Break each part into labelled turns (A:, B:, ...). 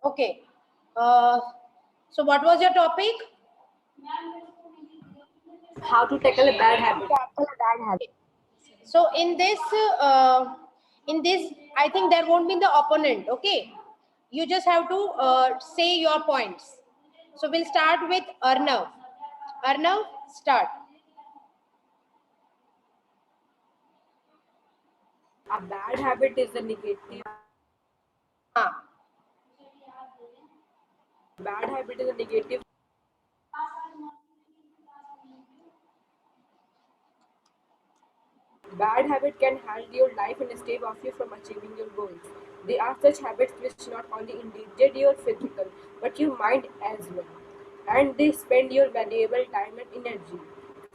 A: Okay. So what was your topic?
B: How to tackle a bad habit.
A: So in this, I think there won't be the opponent. Okay. You just have to say your points. So we'll start with Arnav. Arnav, start.
B: A bad habit is a negative.
A: Ah.
B: Bad habit is a negative. Bad habit can halt your life and stave off you from achieving your goals. They are such habits which not only endanger your physical but your mind as well. And they spend your valuable time and energy.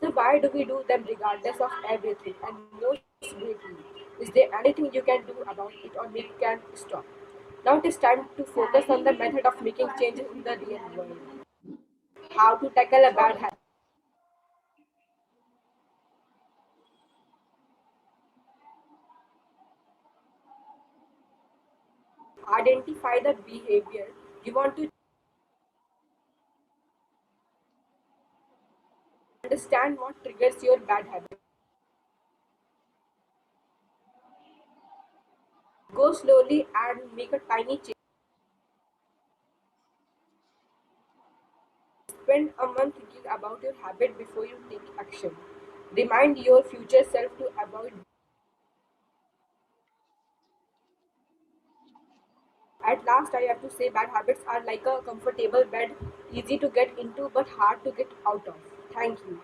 B: So why do we do them regardless of everything? And most greatly, is there anything you can do about it or we can stop? Now it is time to focus on the method of making changes in the real world. How to tackle a bad habit. Identify the behavior you want to understand what triggers your bad habit. Go slowly and make a tiny change. Spend a month thinking about your habit before you take action. Remind your future self to avoid. At last, I have to say bad habits are like a comfortable bed, easy to get into but hard to get out of. Thank you.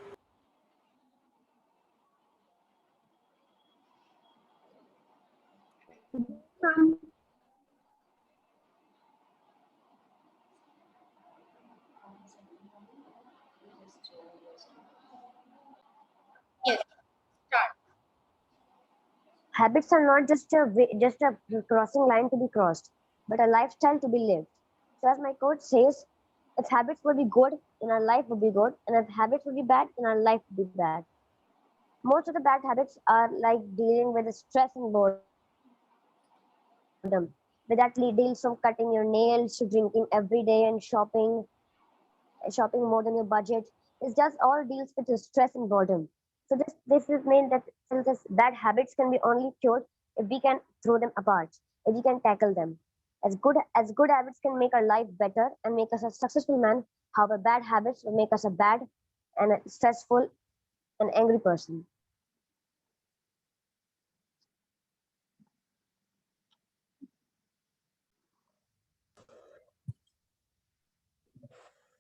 A: Yes. Start.
C: Habits are not just a crossing line to be crossed, but a lifestyle to be lived. So, as my coach says, if habits would be good, then our life would be good, and if habits would be bad, then our life would be bad. Most of the bad habits are like dealing with the stress and boredom. But that deals from cutting your nails to drinking every day and shopping more than your budget. It just all deals with the stress and boredom. So this is mean that this bad habits can be only cured if we can throw them apart, if we can tackle them. As good habits can make our life better and make us a successful man, however bad habits will make us a bad and a stressful and angry person.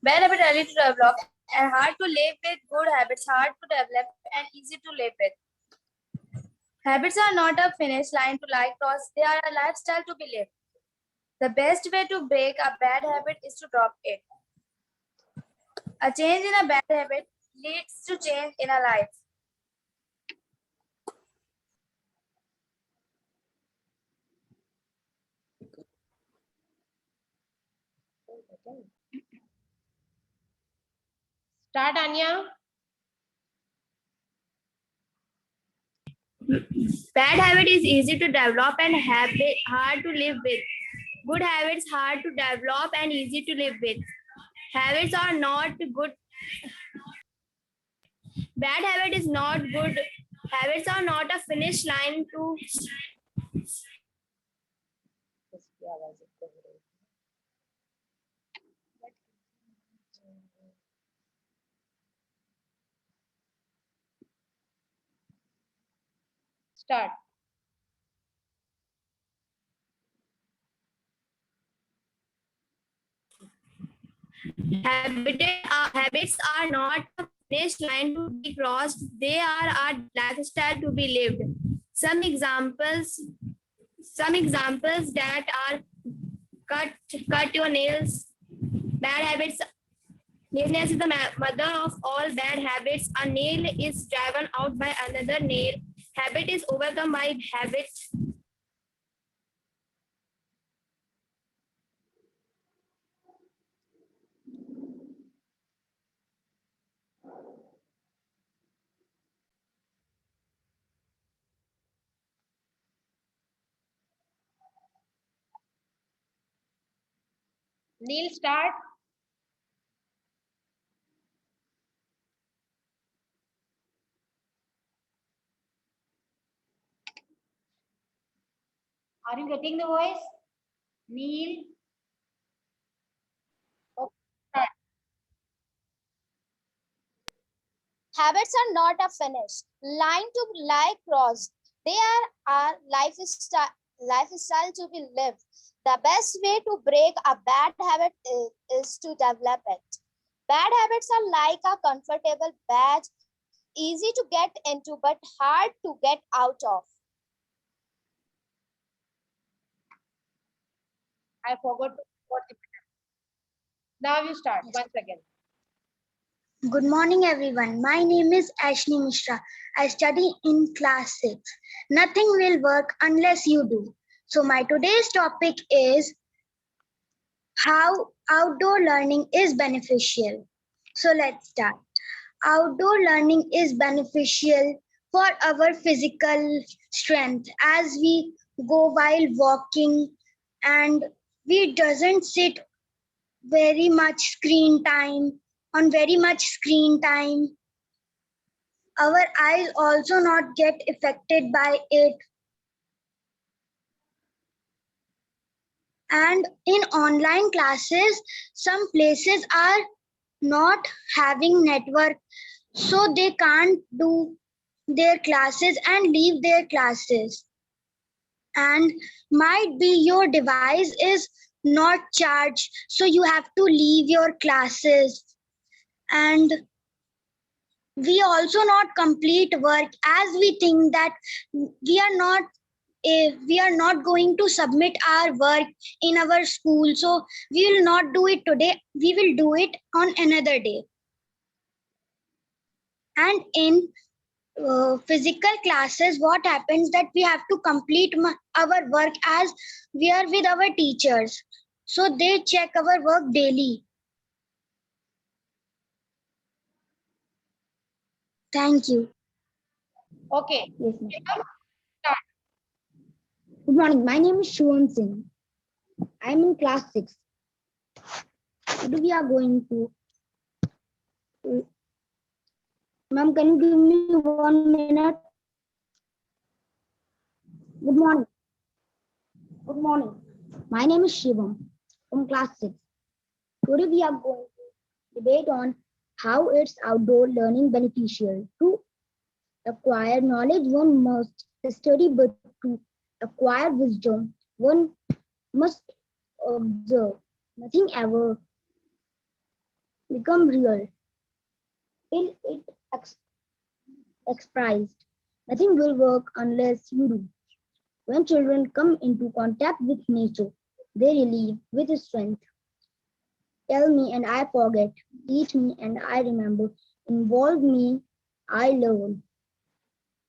D: Bad habits are easy to develop and hard to live with. Good habits hard to develop and easy to live with. Habits are not a finish line to like cross, they are a lifestyle to be lived. The best way to break a bad habit is to drop it. A change in a bad habit leads to change in a life.
A: Start, Anya.
D: Bad habit is easy to develop and habit hard to live with. Good habits hard to develop and easy to live with. Habits are not good. Bad habit is not good. Habits are not a finish line to.
A: Start.
D: Habits are not a finish line to be crossed. They are a lifestyle to be lived. Some examples. Some examples that are cut your nails. Bad habits. Laziness is the mother of all bad habits. A nail is driven out by another nail. Habit is overcome by habit.
A: Neil, start. Are you getting the voice? Neil? Okay, start.
E: Habits are not a finish line to like crossed. They are our lifestyle to be lived. The best way to break a bad habit is to develop it. Bad habits are like a comfortable badge, easy to get into but hard to get out of.
A: I forgot to what it is. Now you start once again.
F: Good morning, everyone. My name is Ashni Mishra. I study in class 6. Nothing will work unless you do. So, my today's topic is how outdoor learning is beneficial. So, let's start. Outdoor learning is beneficial for our physical strength as we go while walking, and we doesn't sit very much screen time on very much screen time. Our eyes also not get affected by it. And in online classes, some places are not having network, so they can't do their classes and leave their classes. And might be your device is not charged, so you have to leave your classes. And we also not complete work as we think that we are not we are not going to submit our work in our school, so we will not do it today, we will do it on another day. And in physical classes, what happens that we have to complete our work as we are with our teachers, so they check our work daily. Thank you.
A: Okay.
C: Yes, ma'am.
A: Shivam, start.
C: Good morning. My name is Shivam Singh. I am in class 6. Today we are going to. Ma'am, can you give me 1 minute? Good morning. Good morning. My name is Shivam from class 6. Today we are going to debate on how is outdoor learning beneficial. To acquire knowledge, one must study, but to acquire wisdom, one must observe. Nothing ever become real till it expressed. Nothing will work unless you do. When children come into contact with nature, they relieve with strength. Tell me and I forget. Teach me and I remember. Involve me, I learn.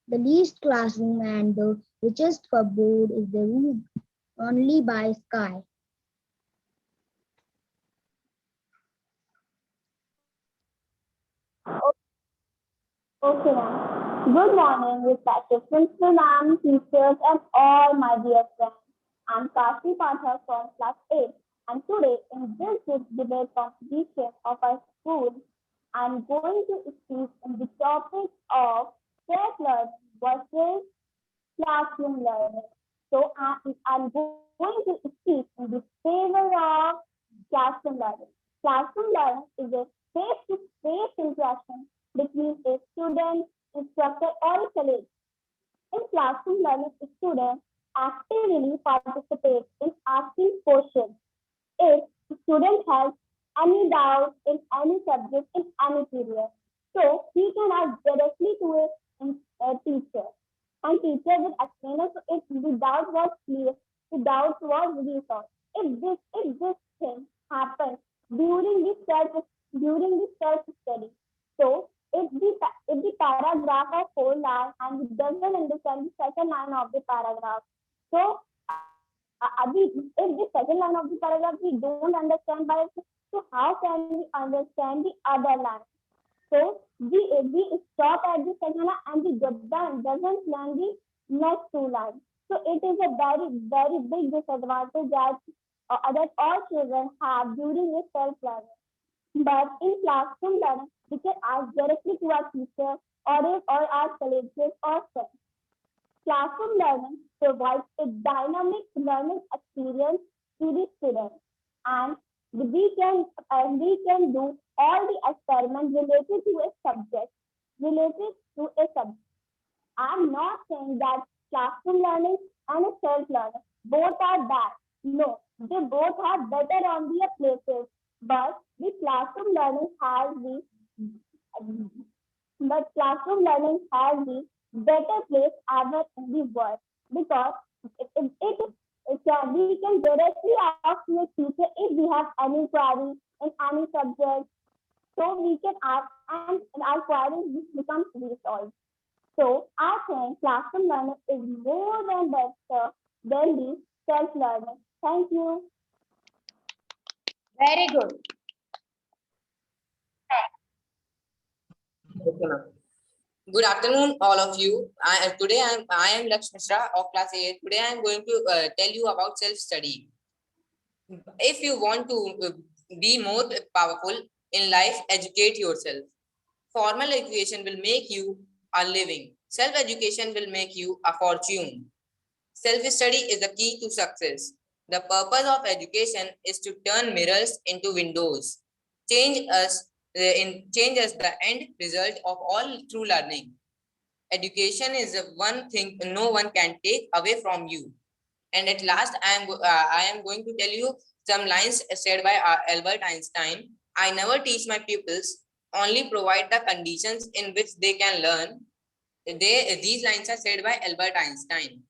C: The least classroom and the richest cupboard is the roof only by sky.
G: Okay, ma'am. Good morning, respected principal ma'am, teachers, and all my dear friends. I'm Kashi Pathak from class 8, and today in this debate competition of our school, I'm going to speak on the topic of self learning versus classroom learning. So I'm going to speak in the favor of classroom learning. Classroom learning is a face-to-face interaction between a student, instructor, or a colleague. In classroom learning, students actively participate in asking questions. If student has any doubt in any subject in any period, so he can ask directly to a teacher, and teacher will explain us if the doubt was clear, the doubt was resolved. If this thing happens during the self study, so if the paragraph of whole line and we doesn't understand the second line of the paragraph, so if the second line of the paragraph we don't understand by it, so how can we understand the other line? So we stop at the second line and we doesn't learn the next two lines. So it is a very, very big disadvantage that that all children have during a self-learning. But in classroom learning, we can ask directly to our teacher or our colleagues or friends. Classroom learning provides a dynamic learning experience to the student, and we can do all the experiments related to a subject. I'm not saying that classroom learning and self-learning both are bad. No, they both are better on their places. But the classroom learning has the better place ever in the world, because we can directly ask the teacher if we have any query in any subject. So we can ask, and our queries becomes resolved. So I think classroom learning is more than better than the self-learning. Thank you.
A: Very good.
H: Okay, ma'am. Good afternoon, all of you. Today I am Laksh Mishra of class 8. Today I am going to tell you about self-study. If you want to be more powerful in life, educate yourself. Formal education will make you a living. Self-education will make you a fortune. Self-study is the key to success. The purpose of education is to turn mirrors into windows. Change us the end result of all true learning. Education is the one thing no one can take away from you. And at last, I am going to tell you some lines said by Albert Einstein. I never teach my pupils, only provide the conditions in which they can learn. These lines are said by Albert Einstein.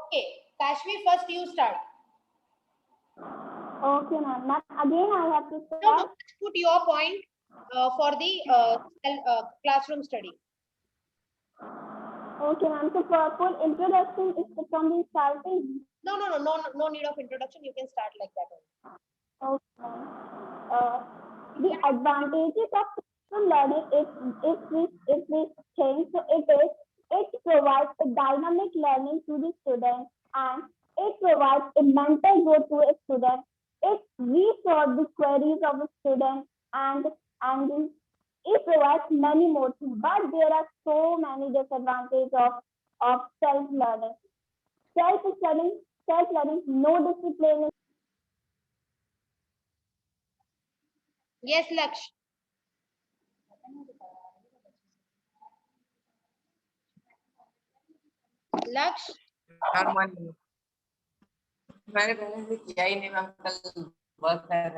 A: Okay, Kashmi, first you start.
G: Okay, ma'am. Again, I have to
A: No,
G: start.
A: put your point for the classroom study.
G: Okay, ma'am. So for full introduction, is it from the starting?
A: No need of introduction. You can start like that only.
G: Okay. The advantages of classroom learning if we change, so it provides a dynamic learning to the student, and it provides a mental growth to a student. It resolves the queries of a student, and it provides many more things. But there are so many disadvantages of self-learning. Self-learning, no discipline.
A: Yes, Laksh. Laksh.
H: मैंने पहले से किया ही नहीं, मैं कल work कर रहा